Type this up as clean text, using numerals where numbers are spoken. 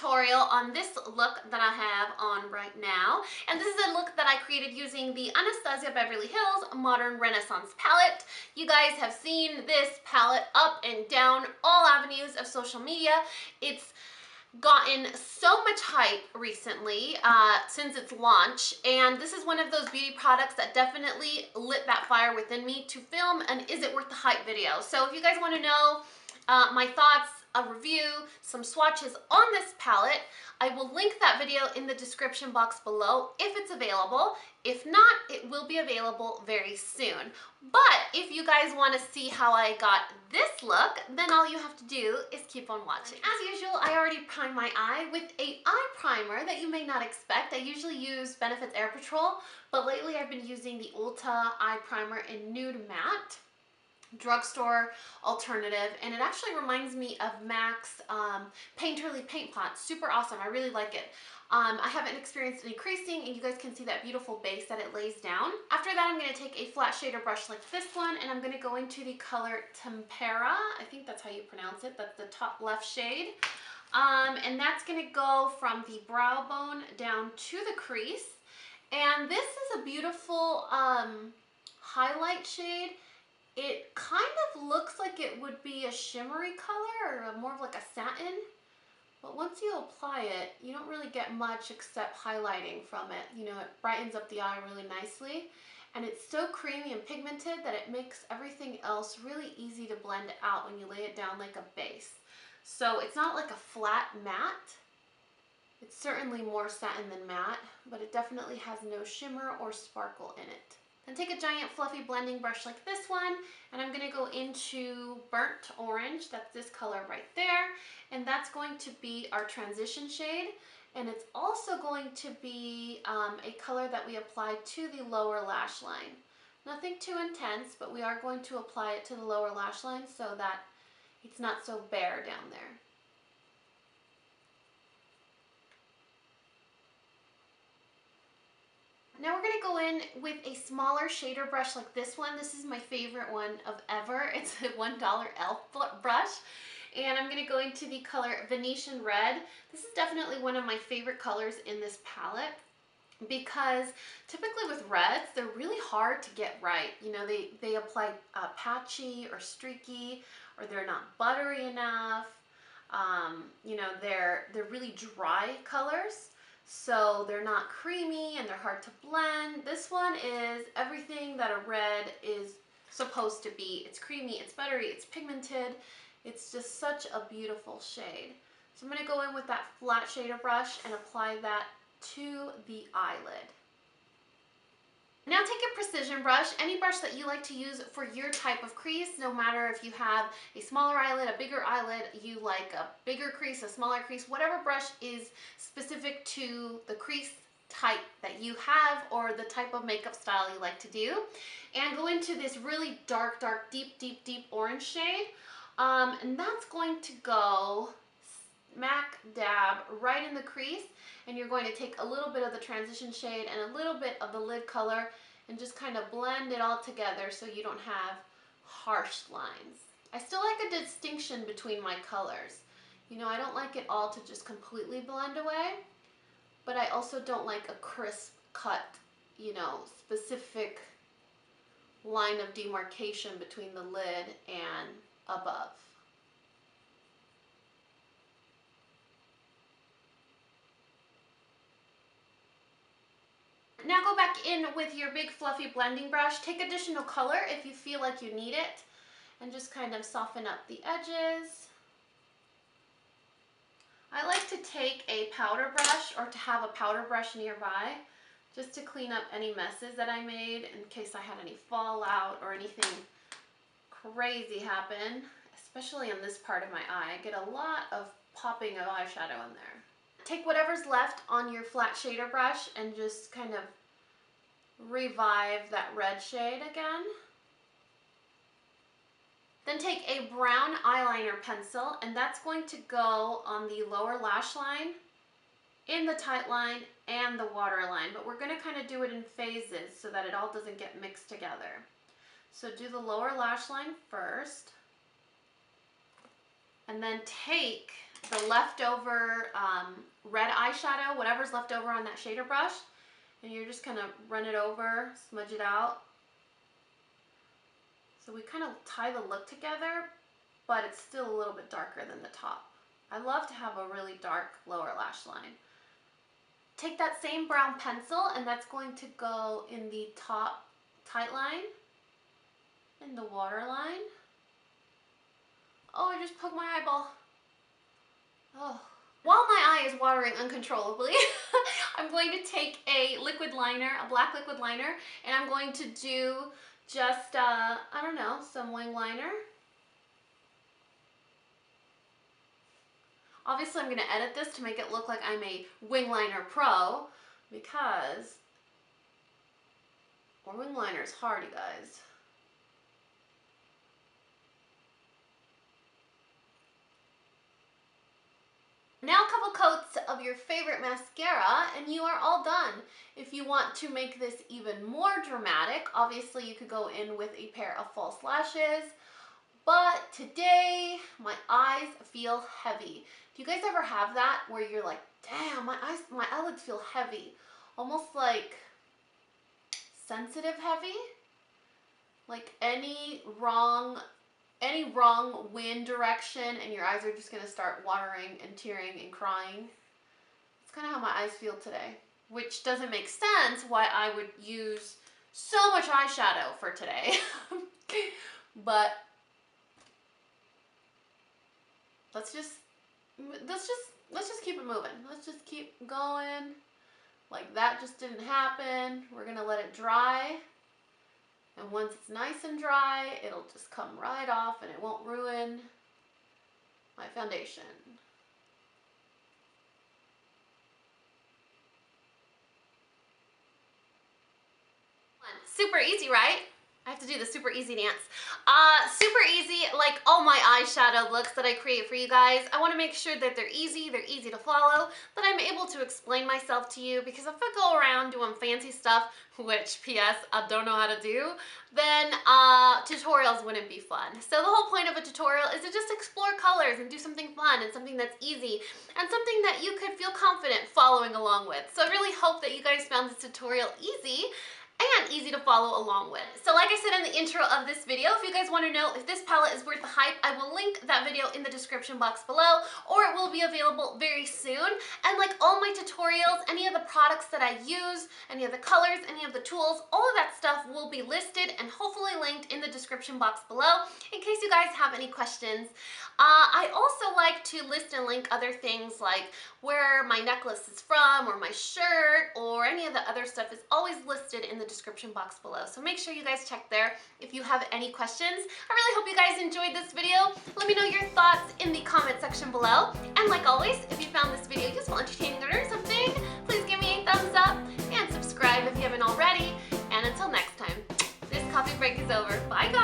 tutorial on this look that I have on right now. And this is a look that I created using the Anastasia Beverly Hills Modern Renaissance palette. You guys have seen this palette up and down all avenues of social media. It's gotten so much hype recently since its launch, and this is one of those beauty products that definitely lit that fire within me to film an Is It Worth the Hype video. So if you guys want to know my thoughts, a review, some swatches on this palette, I will link that video in the description box below if it's available. If not, it will be available very soon. But if you guys want to see how I got this look, then all you have to do is keep on watching. As usual, I already primed my eye with an eye primer that you may not expect. I usually use Benefit's Air Patrol, but lately I've been using the ULTA Eye Primer in Nude Matte, drugstore alternative, and it actually reminds me of MAC's Painterly Paint Pot. Super awesome. I really like it. I haven't experienced any creasing, and you guys can see that beautiful base that it lays down. After that, I'm going to take a flat shader brush like this one, and I'm going to go into the color Tempera. I think that's how you pronounce it. That's the top left shade. And that's going to go from the brow bone down to the crease. And this is a beautiful highlight shade. It kind of looks like it would be a shimmery color or more of like a satin, but once you apply it, you don't really get much except highlighting from it. You know, it brightens up the eye really nicely, and it's so creamy and pigmented that it makes everything else really easy to blend out when you lay it down like a base. So it's not like a flat matte. It's certainly more satin than matte, but it definitely has no shimmer or sparkle in it. Then take a giant fluffy blending brush like this one, and I'm going to go into Burnt Orange. That's this color right there, and that's going to be our transition shade, and it's also going to be a color that we apply to the lower lash line. Nothing too intense, but we are going to apply it to the lower lash line so that it's not so bare down there. Now we're going to go in with a smaller shader brush like this one. This is my favorite one of ever. It's a $1 e.l.f. brush. And I'm going to go into the color Venetian Red. This is definitely one of my favorite colors in this palette, because typically with reds, they're really hard to get right. You know, they apply patchy or streaky, or they're not buttery enough. You know, they're really dry colors. So they're not creamy and they're hard to blend. This one is everything that a red is supposed to be. It's creamy, it's buttery, it's pigmented. It's just such a beautiful shade. So I'm going to go in with that flat shader brush and apply that to the eyelid. Now take a precision brush, any brush that you like to use for your type of crease, no matter if you have a smaller eyelid, a bigger eyelid, you like a bigger crease, a smaller crease, whatever brush is specific to the crease type that you have or the type of makeup style you like to do. And go into this really dark, deep orange shade. And that's going to go smack dab right in the crease, and you're going to take a little bit of the transition shade and a little bit of the lid color and just kind of blend it all together so you don't have harsh lines. I still like a distinction between my colors. You know, I don't like it all to just completely blend away, but I also don't like a crisp cut, you know, specific line of demarcation between the lid and above. Now go back in with your big fluffy blending brush. Take additional color if you feel like you need it, and just kind of soften up the edges. I like to take a powder brush, or to have a powder brush nearby, just to clean up any messes that I made in case I had any fallout or anything crazy happen, especially in this part of my eye. I get a lot of popping of eyeshadow in there. Take whatever's left on your flat shader brush and just kind of revive that red shade again. Then take a brown eyeliner pencil, and that's going to go on the lower lash line, in the tight line, and the waterline. But we're going to kind of do it in phases so that it all doesn't get mixed together. So do the lower lash line first, and then take the leftover red eyeshadow, whatever's left over on that shader brush, and you're just gonna run it over, smudge it out. So we kind of tie the look together, but it's still a little bit darker than the top. I love to have a really dark lower lash line. Take that same brown pencil, and that's going to go in the top tight line, in the waterline. Oh, I just poked my eyeball. Oh. While my eye is watering uncontrollably, I'm going to take a liquid liner, a black liquid liner, and I'm going to do just, I don't know, some wing liner. Obviously, I'm going to edit this to make it look like I'm a wing liner pro, because wing liner is hard, you guys. Now a couple coats of your favorite mascara and you are all done. If you want to make this even more dramatic, obviously you could go in with a pair of false lashes, but today my eyes feel heavy. Do you guys ever have that where you're like, damn, my eyelids feel heavy, almost like sensitive heavy? Like any wrong wind direction and your eyes are just gonna start watering and tearing and crying. It's kind of how my eyes feel today, which doesn't make sense why I would use so much eyeshadow for today. But let's just keep it moving. Let's just keep going. Like that just didn't happen. We're gonna let it dry. And once it's nice and dry, it'll just come right off and it won't ruin my foundation. Super easy, right? I have to do the super easy dance. Super easy, like all my eyeshadow looks that I create for you guys. I want to make sure that they're easy to follow, that I'm able to explain myself to you, because if I go around doing fancy stuff, which PS, I don't know how to do, then tutorials wouldn't be fun. So the whole point of a tutorial is to just explore colors and do something fun and something that's easy and something that you could feel confident following along with. So I really hope that you guys found this tutorial easy and easy to follow along with. So like I said in the intro of this video, if you guys want to know if this palette is worth the hype, I will link that video in the description box below, or it will be available very soon. And like all my tutorials, any of the products that I use, any of the colors, any of the tools, all of that stuff will be listed and hopefully linked in the description box below in case you guys have any questions. I also like to list and link other things like where my necklace is from, or my shirt, or any of the other stuff is always listed in the description box below. So make sure you guys check there if you have any questions. I really hope you guys enjoyed this video. Let me know your thoughts in the comment section below. And like always, if you found this video useful, entertaining, or learned something, please give me a thumbs up and subscribe if you haven't already. And until next time, this coffee break is over. Bye guys!